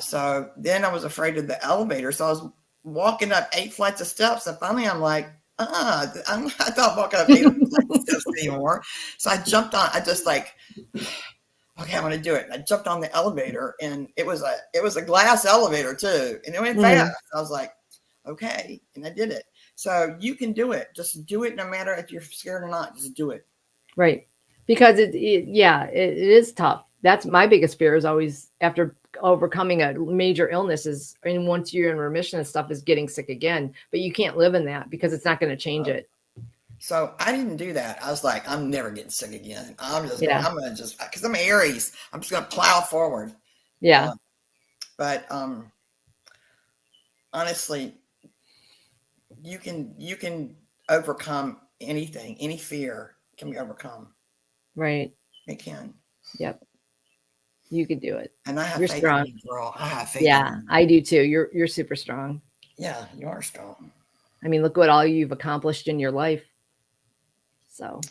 So then I was afraid of the elevator. So I was walking up 8 flights of steps, and finally I'm like, I'm not walking up 8 flights of steps anymore. So I jumped on. I just like, okay, I'm going to do it. And I jumped on the elevator, and it was a glass elevator too, and it went fast. I was like, okay, and I did it. So you can do it. Just do it, no matter if you're scared or not. Just do it. Right. Because it is tough. That's my biggest fear is always after overcoming a major illness and once you're in remission and stuff is getting sick again, but you can't live in that because it's not going to change it. So I didn't do that. I was like, I'm never getting sick again. I'm going to because I'm Aries, I'm just going to plow forward. Yeah. But honestly, you can overcome anything. Any fear can be overcome. Right. It can. Yep. You could do it. And I have You're faith strong. in you, girl. I have faith. Yeah, I do too. You're super strong. Yeah, you are strong. I mean, look what all you've accomplished in your life. So,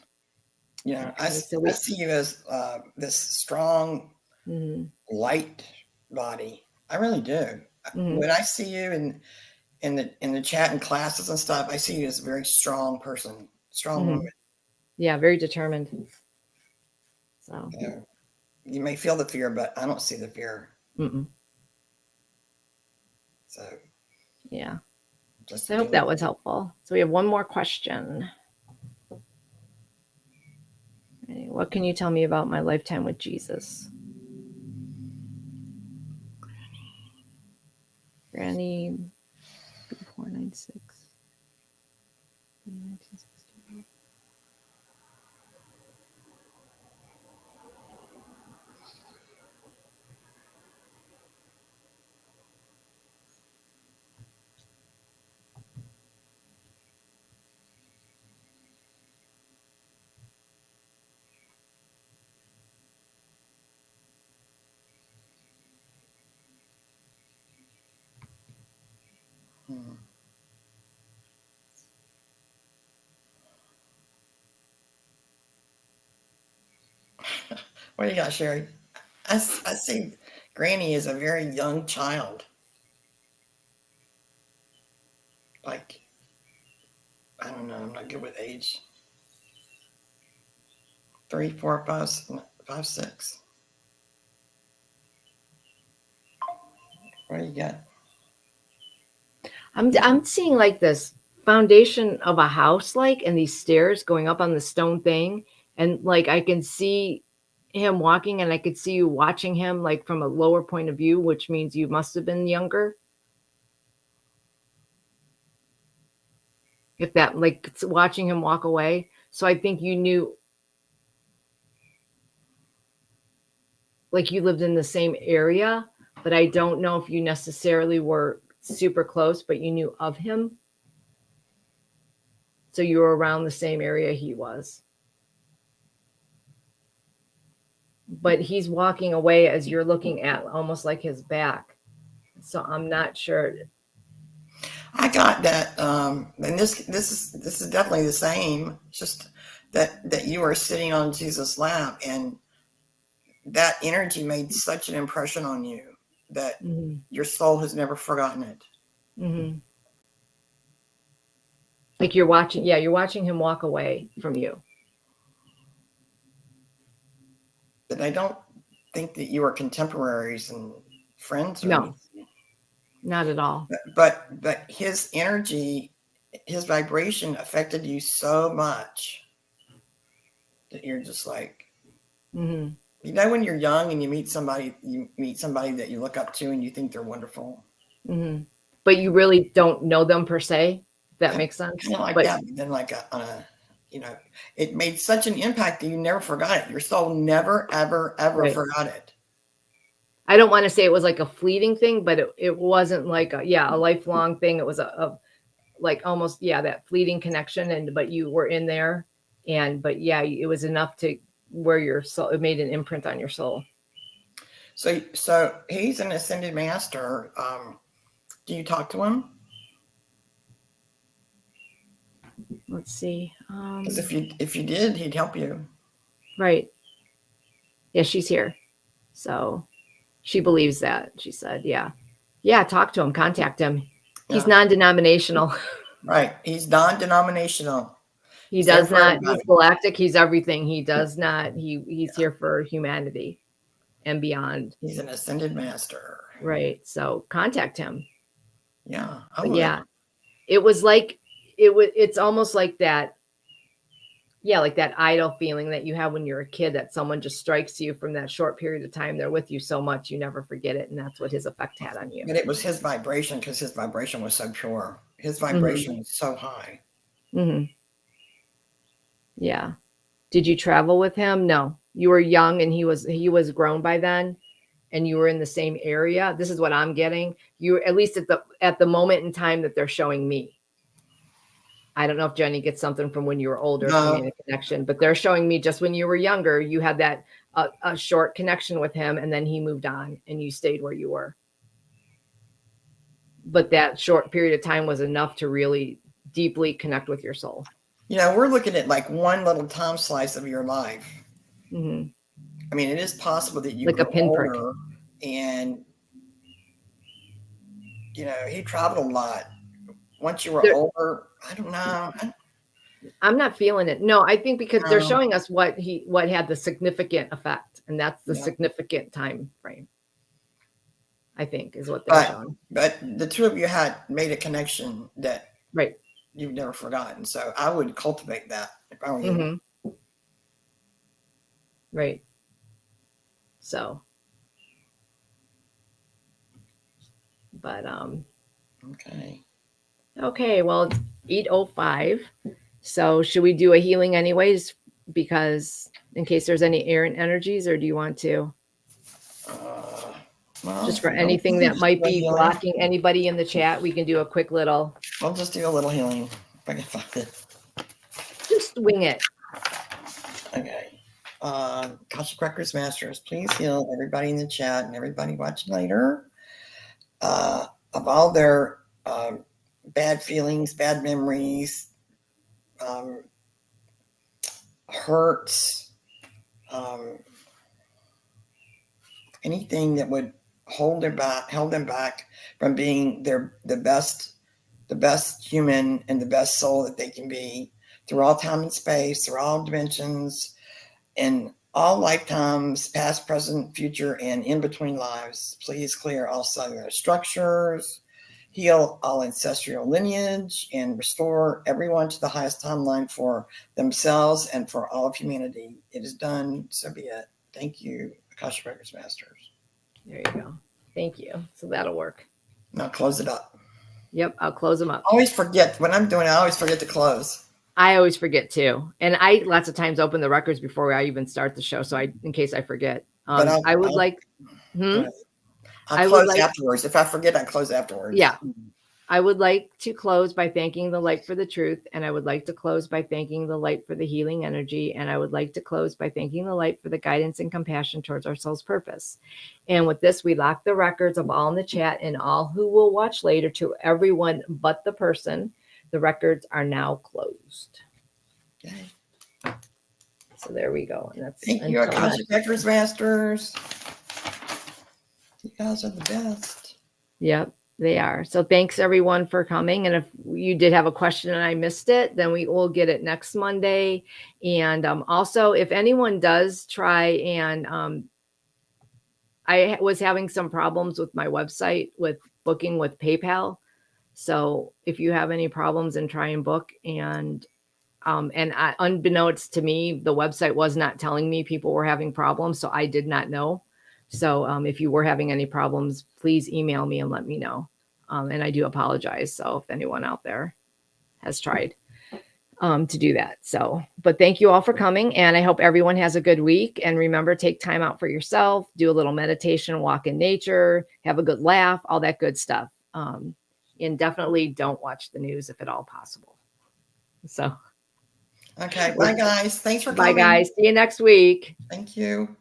yeah, I see you as this strong, light body. I really do. When I see you in the chat and classes and stuff, I see you as a very strong person, strong woman. Yeah, very determined. So you may feel the fear, but I don't see the fear. So yeah, I hope that was helpful. So we have one more question. What can you tell me about my lifetime with Jesus? Jennie, 496. 1960. Hmm. What do you got, Cheri? I see Granny is a very young child. Like, I don't know. I'm not good with age. 3, 4, 5, 5, 6. What do you got? I'm seeing like this foundation of a house, like, and these stairs going up on the stone thing, and like I can see him walking, and I could see you watching him like from a lower point of view, which means you must have been younger. If that, like, watching him walk away. So I think you knew, like, you lived in the same area, but I don't know if you necessarily were super close, but you knew of him. So you were around the same area he was. But he's walking away as you're looking at almost like his back. So I'm not sure. I got that, and this is definitely the same. It's just that you are sitting on Jesus' lap, and that energy made such an impression on you that Mm-hmm. your soul has never forgotten it. Mm-hmm. Like you're watching him walk away from you. But I don't think that you are contemporaries and friends or No, anything. not at all. But his energy, his vibration affected you so much that you're just like, Mm-hmm. you know, when you're young and you meet somebody that you look up to and you think they're wonderful. Mm-hmm. But you really don't know them per se. If that makes sense. Kind of like But that. But then like on a, you know, it made such an impact that you never forgot it. Your soul never, ever, ever right. forgot it. I don't want to say it was like a fleeting thing, but it wasn't like a lifelong thing. It was a like almost, that fleeting connection. But you were in there, but it was enough to where your soul, it made an imprint on your soul. So he's an ascended master. Do you talk to him? Let's see. Because if you did, he'd help you. Right. Yeah, she's here. So she believes that. She said, talk to him, contact him. He's Yeah. non-denominational. Right. He's non-denominational. He He's there does for not, everybody. he's galactic. He's everything. He does not, he's here for humanity and beyond. He's an ascended master. Right. So contact him. Yeah. I But would. it was like, it's almost like that. Yeah. Like that idle feeling that you have when you're a kid, that someone just strikes you from that short period of time. They're with you so much, you never forget it. And that's what his effect had on you. But it was his vibration, because his vibration was so pure. His vibration was so high. Mm-hmm. Yeah. Did you travel with him? No. You were young and he was grown by then, and you were in the same area. This is what I'm getting. You were at least at the moment in time that they're showing me. I don't know if Jennie gets something from when you were older, if you made No. a connection, but they're showing me just when you were younger, you had that a short connection with him, and then he moved on and you stayed where you were. But that short period of time was enough to really deeply connect with your soul. You know, we're looking at like one little time slice of your life. Mm-hmm. I mean, it is possible that you Like a grew pinprick. older and, you know, he traveled a lot. Once you were older, I don't know. I'm not feeling it. No, I think because they're No. showing us what had the significant effect, and that's the Yeah. significant time frame. I think is what they're showing. But the two of you had made a connection that Right. you've never forgotten. So I would cultivate that if I were you. Mm-hmm. Right. So, but Okay. Okay, well, it's 8:05. So should we do a healing anyways? Because in case there's any errant energies, or do you want to? Well, Just for no, we anything can that just might do a be healing. blocking anybody in the chat, we can do a quick little, We'll just do a little healing if I can find it. just wing it. Okay. Akashic Records Masters, please heal everybody in the chat and everybody watching later of all their bad feelings, bad memories, hurts, anything that would held them back from being the best human and the best soul that they can be through all time and space, through all dimensions, in all lifetimes, past, present, future, and in between lives. Please clear all cellular structures, heal all ancestral lineage, and restore everyone to the highest timeline for themselves and for all of humanity. It is done, so be it. Thank you, Akashic Records Masters. There you go. Thank you. So that'll work. Now close it up. Yep, I'll close them up. I always forget when I'm doing it. I always forget to close. I always forget too. And I lots of times open the records before I even start the show. So in case I forget, But I would like, I'll close afterwards. If I forget, I close afterwards. Yeah. I would like to close by thanking the light for the truth. And I would like to close by thanking the light for the healing energy. And I would like to close by thanking the light for the guidance and compassion towards our soul's purpose. And with this, we lock the records of all in the chat and all who will watch later. To everyone but the person, the records are now closed. Okay. So there we go. And that's Thank you, Akashic Records Masters. You guys are the best. Yep, they are. So thanks everyone for coming. And if you did have a question and I missed it, then we will get it next Monday. And also, if anyone does try and I was having some problems with my website with booking with PayPal. So if you have any problems and try and book and unbeknownst to me, the website was not telling me people were having problems. So I did not know. So if you were having any problems, please email me and let me know. And I do apologize. So if anyone out there has tried to do that. So, but thank you all for coming. And I hope everyone has a good week. And remember, take time out for yourself, do a little meditation, walk in nature, have a good laugh, all that good stuff. And definitely don't watch the news if at all possible. So. Okay. Bye, guys. Thanks for coming. Bye, guys. See you next week. Thank you.